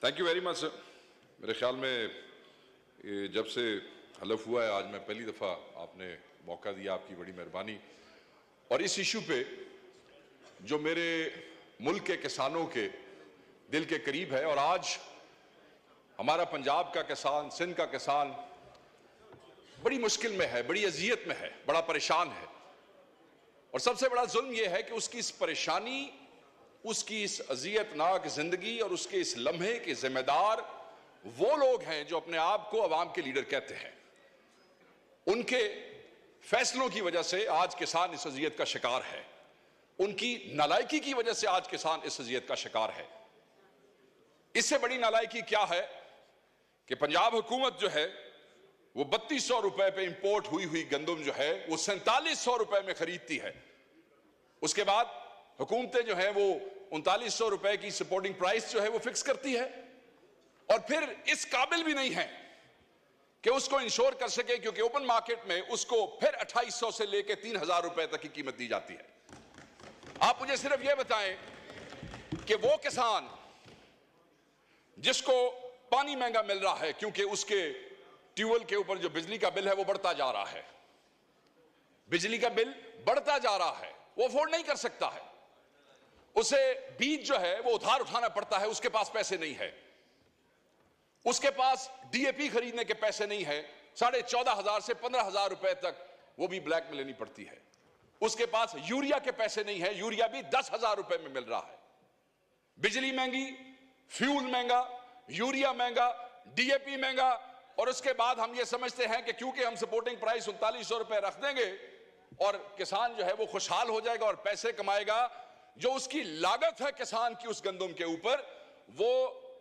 Thank you very much sir. मेरे ख्याल में जब से हलफ हुआ है, आज मैं पहली दफ़ा आपने मौका दिया, आपकी बड़ी मेहरबानी। और इस इशू पे जो मेरे मुल्क के किसानों के दिल के करीब है, और आज हमारा पंजाब का किसान, सिंध का किसान बड़ी मुश्किल में है, बड़ी अजियत में है, बड़ा परेशान है। और सबसे बड़ा जुल्म यह है कि उसकी इस परेशानी, उसकी इस अजियतनाक जिंदगी और उसके इस लम्हे के जिम्मेदार वो लोग हैं जो अपने आप को अवाम के लीडर कहते हैं। उनके फैसलों की वजह से आज किसान इस अजियत का शिकार है, उनकी नालायकी की वजह से आज किसान इस अजियत का शिकार है। इससे बड़ी नालायकी क्या है कि पंजाब हुकूमत जो है वो 3200 रुपए पे इंपोर्ट हुई गंदम जो है वो 4700 रुपए में खरीदती है। उसके बाद हुकूमतें जो है वो 3900 रुपए की सपोर्टिंग प्राइस जो है वो फिक्स करती है, और फिर इस काबिल भी नहीं है कि उसको इंश्योर कर सके, क्योंकि ओपन मार्केट में उसको फिर 2800 से लेकर 3000 रुपए तक की कीमत दी जाती है। आप मुझे सिर्फ यह बताएं कि वो किसान जिसको पानी महंगा मिल रहा है क्योंकि उसके ट्यूबवेल के ऊपर जो बिजली का बिल है वो बढ़ता जा रहा है, बिजली का बिल बढ़ता जा रहा है, वो अफोर्ड नहीं कर सकता है, उसे बीज जो है वो उधार उठाना पड़ता है, उसके पास पैसे नहीं है, उसके पास डीएपी खरीदने के पैसे नहीं है, 14,500 से 15,000 रुपए तक वो भी ब्लैक में लेनी पड़ती है, उसके पास यूरिया के पैसे नहीं है, यूरिया भी 10,000 रुपए में मिल रहा है। बिजली महंगी, फ्यूल महंगा, यूरिया महंगा, डीएपी महंगा, और उसके बाद हम ये समझते हैं कि क्योंकि हम सपोर्टिंग प्राइस 3900 रुपए रख देंगे और किसान जो है वो खुशहाल हो जाएगा और पैसे कमाएगा। जो उसकी लागत है किसान की उस गंदम के ऊपर, वो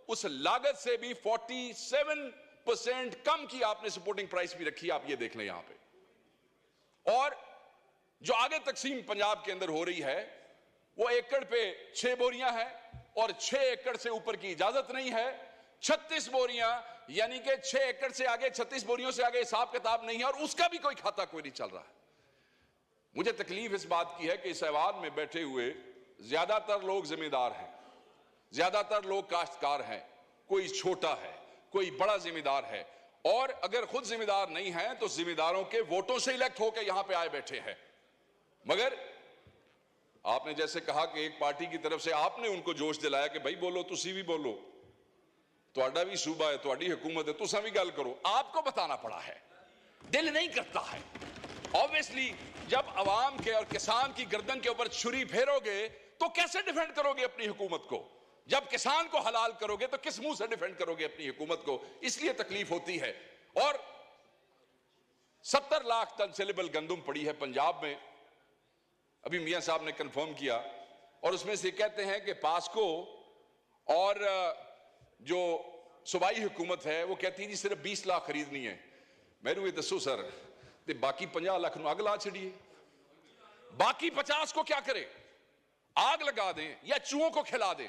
उस लागत से भी 47% कम की आपने सपोर्टिंग प्राइस भी रखी, आप ये देख लें यहां पे। और जो आगे तकसीम पंजाब के अंदर हो रही है वो एकड़ पे 6 बोरियां हैं, और 6 एकड़ से ऊपर की इजाजत नहीं है। 36 बोरियां, यानी कि 6 एकड़ से आगे 36 बोरियों से आगे हिसाब किताब नहीं है, और उसका भी कोई खाता कोई नहीं चल रहा है। मुझे तकलीफ इस बात की है कि इस ऐवान में बैठे हुए ज्यादातर लोग जिम्मेदार हैं, ज्यादातर लोग काश्तकार हैं, कोई छोटा है, कोई बड़ा जिम्मेदार है, और अगर खुद जिम्मेदार नहीं है तो जिम्मेदारों के वोटों से इलेक्ट होकर यहां पे आए बैठे हैं। मगर आपने जैसे कहा कि एक पार्टी की तरफ से आपने उनको जोश दिलाया कि भाई बोलो, तुसी भी बोलो, तुहाडा भी सूबा है, तुहाडी हुकूमत है, तुसा भी गल करो। आपको बताना पड़ा है, दिल नहीं करता है। ऑब्वियसली जब अवाम के और किसान की गर्दन के ऊपर छुरी फेरोगे तो कैसे डिफेंड करोगे अपनी हुकूमत को? जब किसान को हलाल करोगे तो किस मुंह से डिफेंड करोगे अपनी हुकूमत को? इसलिए तकलीफ होती है। और 70 लाख टन सेलेबल गंदम पड़ी है पंजाब में, अभी मियां साहब ने कंफर्म किया, और उसमें से कहते हैं कि पास्को और जो सूबाई हुकूमत है वो कहती है जी सिर्फ 20 लाख खरीदनी है। मैनू ये दसो सर, ते बाकी 50 लाख आग ला छड़िए, बाकी 50 को क्या करें? आग लगा दें या चूहों को खिला दें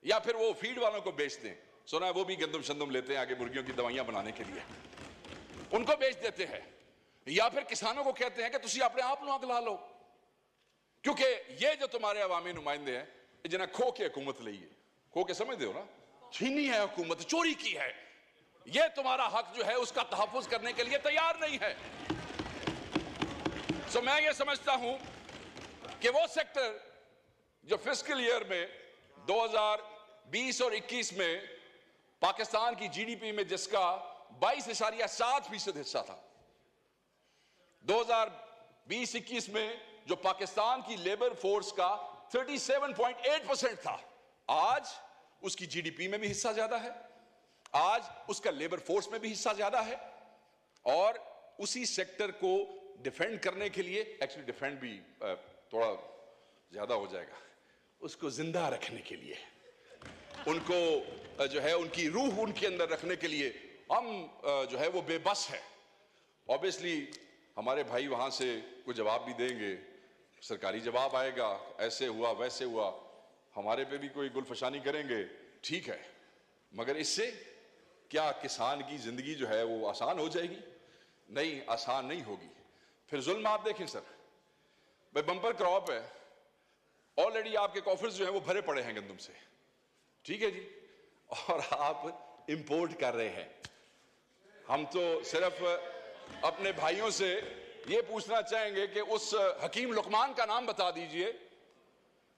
या फिर वो फीड वालों को बेच दें। सुना है वो भी गंदम शंदम लेते हैं आगे मुर्गियों की दवाइयां बनाने के लिए, उनको बेच देते हैं। या फिर किसानों को कहते हैं कि तुसी अपने आप आग ला लो, क्योंकि ये जो तुम्हारे अवामी नुमाइंदे हैं जिन्हें खो के हुकूमत ली है, खो के समझते हो ना, छीनी है हुकूमत, चोरी की है, ये तुम्हारा हक जो है उसका तहफ्फुज करने के लिए तैयार नहीं है। सो मैं ये समझता हूं कि वो सेक्टर जो फिस्कल ईयर में 2020 और 21 में पाकिस्तान की जीडीपी में जिसका 22.7% हिस्सा था, 2020-21 में जो पाकिस्तान की लेबर फोर्स का 37.8% था, आज उसकी जीडीपी में भी हिस्सा ज्यादा है, आज उसका लेबर फोर्स में भी हिस्सा ज्यादा है। और उसी सेक्टर को डिफेंड करने के लिए, एक्चुअली डिफेंड भी थोड़ा ज्यादा हो जाएगा, उसको जिंदा रखने के लिए, उनको जो है उनकी रूह उनके अंदर रखने के लिए हम जो है वो बेबस है। ऑब्वियसली हमारे भाई वहां से कोई जवाब भी देंगे, सरकारी जवाब आएगा, ऐसे हुआ वैसे हुआ, हमारे पे भी कोई गुलफशानी करेंगे, ठीक है, मगर इससे क्या किसान की जिंदगी जो है वो आसान हो जाएगी? नहीं, आसान नहीं होगी। फिर जुल्म आप देखें सर, भाई बम्पर क्रॉप है, ऑलरेडी आपके कॉफर्स जो है वो भरे पड़े हैं गंदम से, ठीक है जी। और आप इंपोर्ट कर रहे हैं। हम तो सिर्फ अपने भाइयों से ये पूछना चाहेंगे कि उस हकीम लुकमान का नाम बता दीजिए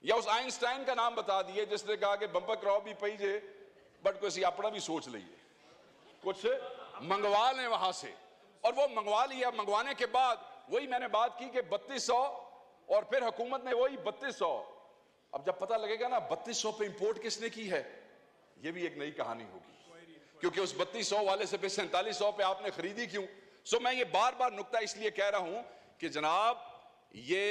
या उस आइंस्टाइन का नाम बता दिए जिसने कहा कि बंपर क्रॉप भी पई जे बट कोई अपना भी सोच लीजिए, कुछ मंगवा लें वहां से। और वो मंगवा लिया, मंगवाने के बाद वही मैंने बात की कि 3200 और फिर हुकूमत ने वही 3200। अब जब पता लगेगा ना 3200 पे इंपोर्ट किसने की है, ये भी एक नई कहानी होगी, क्योंकि उस 3200 वाले से फिर 4700 पे आपने खरीदी क्यों। सो मैं ये बार बार नुक्ता इसलिए कह रहा हूं कि जनाब ये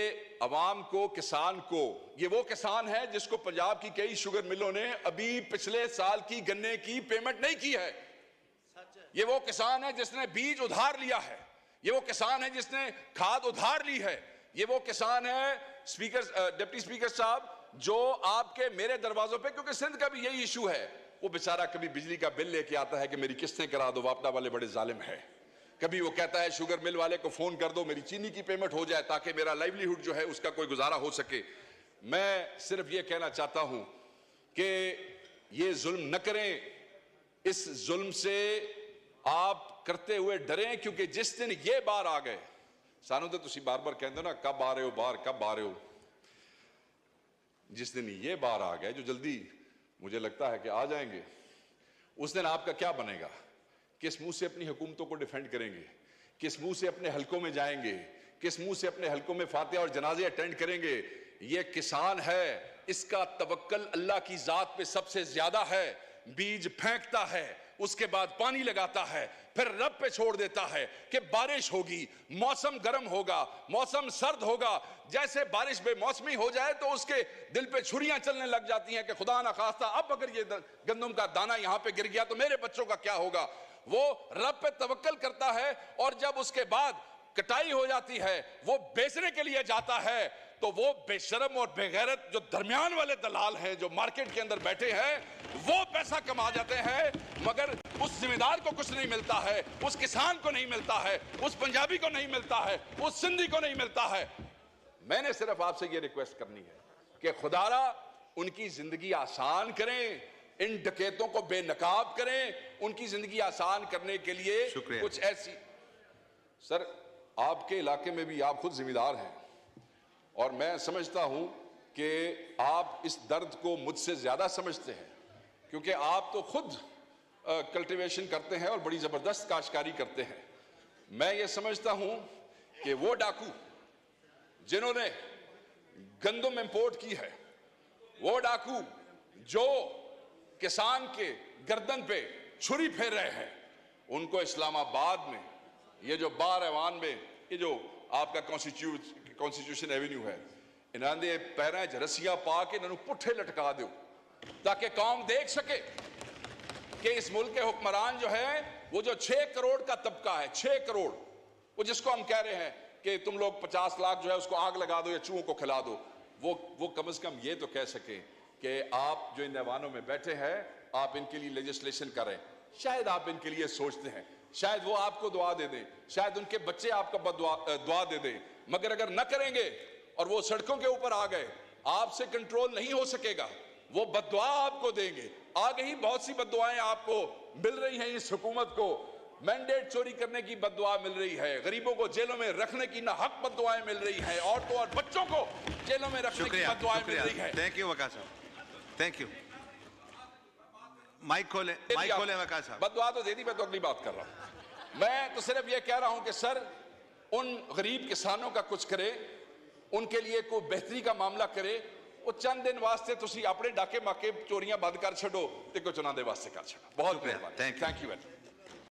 अवाम को, किसान को, ये वो किसान है जिसको पंजाब की कई शुगर मिलों ने अभी पिछले साल की गन्ने की पेमेंट नहीं की है। ये वो किसान है जिसने बीज उधार लिया है, ये वो किसान है जिसने खाद उधार ली है, ये वो किसान है स्पीकर, डिप्टी स्पीकर साहब, जो आपके मेरे दरवाजों पे, क्योंकि सिंध का भी यही इशू है, वो बेचारा कभी बिजली का बिल लेके आता है कि मेरी किस्तें करा दो, वापडा वाले बड़े जालिम है। कभी वो कहता है शुगर मिल वाले को फोन कर दो मेरी चीनी की पेमेंट हो जाए ताकि मेरा लाइवलीहुड जो है उसका कोई गुजारा हो सके। मैं सिर्फ ये कहना चाहता हूं कि ये जुल्म न करें, इस जुल्म से आप करते हुए डरें, क्योंकि जिस दिन ये बार आ गए, सानू तो तुसी बार बार कहते हो ना कब आ रहे हो बाहर, कब आ रहे हो, जिस दिन ये बार आ गए, जो जल्दी मुझे लगता है कि आ जाएंगे, उस दिन आपका क्या बनेगा? किस मुंह से अपनी हुकूमतों को डिफेंड करेंगे, किस मुंह से अपने हलकों में जाएंगे, किस मुंह से अपने हलकों में फातिहा और जनाजे अटेंड करेंगे? ये किसान है, इसका तवक्कल अल्लाह की जात पे सबसे ज्यादा है। बीज फेंकता है, उसके बाद पानी लगाता है, फिर रब पे छोड़ देता है कि बारिश होगी, मौसम गर्म होगा, मौसम सर्द होगा। जैसे बारिश बेमौसमी हो जाए तो उसके दिल पे छुरियां चलने लग जाती हैं कि खुदा ना खास्ता अब अगर ये गंदम का दाना यहां पे गिर गया तो मेरे बच्चों का क्या होगा। वो रब पे तवक्कल करता है, और जब उसके बाद कटाई हो जाती है, वो बेचने के लिए जाता है, तो वो बेशरम और बेगैरत जो दरमियान वाले दलाल हैं, जो मार्केट के अंदर बैठे हैं, वो पैसा कमा जाते हैं, मगर उस जिम्मेदार को कुछ नहीं मिलता है, उस किसान को नहीं मिलता है, उस पंजाबी को नहीं मिलता है, उस सिंधी को नहीं मिलता है। मैंने सिर्फ आपसे ये रिक्वेस्ट करनी है कि खुदारा उनकी जिंदगी आसान करें, इन डकैतों को बेनकाब करें, उनकी जिंदगी आसान करने के लिए कुछ ऐसी। सर आपके इलाके में भी आप खुद जिम्मेदार हैं, और मैं समझता हूं कि आप इस दर्द को मुझसे ज्यादा समझते हैं, क्योंकि आप तो खुद कल्टीवेशन करते हैं और बड़ी जबरदस्त काश्तकारी करते हैं। मैं ये समझता हूं कि वो डाकू जिन्होंने गंदम इंपोर्ट की है, वो डाकू जो किसान के गर्दन पे छुरी फेर रहे हैं, उनको इस्लामाबाद में ये जो बार ऐवान में ये जो आपका कॉन्स्टिट्यूशन एवेन्यू है, इन्होंने पैरों च रस्सियां पा के इन्होंने पुट्ठे लटका दो, ताकि कौम देख सके कि इस मुल्क के हुक्मरान जो है, वो जो 6 करोड़ का तबका है, 6 करोड़, वो जिसको हम कह रहे हैं कि तुम लोग 50 लाख जो है उसको आग लगा दो या चूहों को खिला दो, वो कम से कम ये तो कह सके कि आप जो इन ऐवानों में बैठे हैं, आप इनके लिए लेजिस्लेशन करें। शायद आप इनके लिए सोचते हैं, शायद वो आपको दुआ दे दें, शायद उनके बच्चे आपको दुआ दे दें, मगर अगर न करेंगे और वो सड़कों के ऊपर आ गए, आपसे कंट्रोल नहीं हो सकेगा, वो बद्दुआ आपको देंगे। आगे ही बहुत सी बद्दुआएं आपको मिल रही हैं, इस हुकूमत को मैंडेट चोरी करने की बद्दुआ मिल रही है, गरीबों को जेलों में रखने की नाहक बद्दुआएं मिल रही हैं, औरतों और बच्चों को जेलों में रखने की बद्दुआएं मिल रही है। थैंक यू वक़ार साहब, थैंक यू। माइक खोले वक़ार साहब। बद्दुआ तो दे दी, मैं तो अगली बात कर रहा हूं। मैं तो सिर्फ ये कह रहा हूं कि सर उन गरीब किसानों का कुछ करे, उनके लिए कोई बेहतरी का मामला करे। वो चंद दिन वास्ते तुसी अपने डाके माके चोरियां बंद कर छो, ते कुछ उन्होंने वास्ते कर छो। बहुत मेहरबानी, थैंक यू।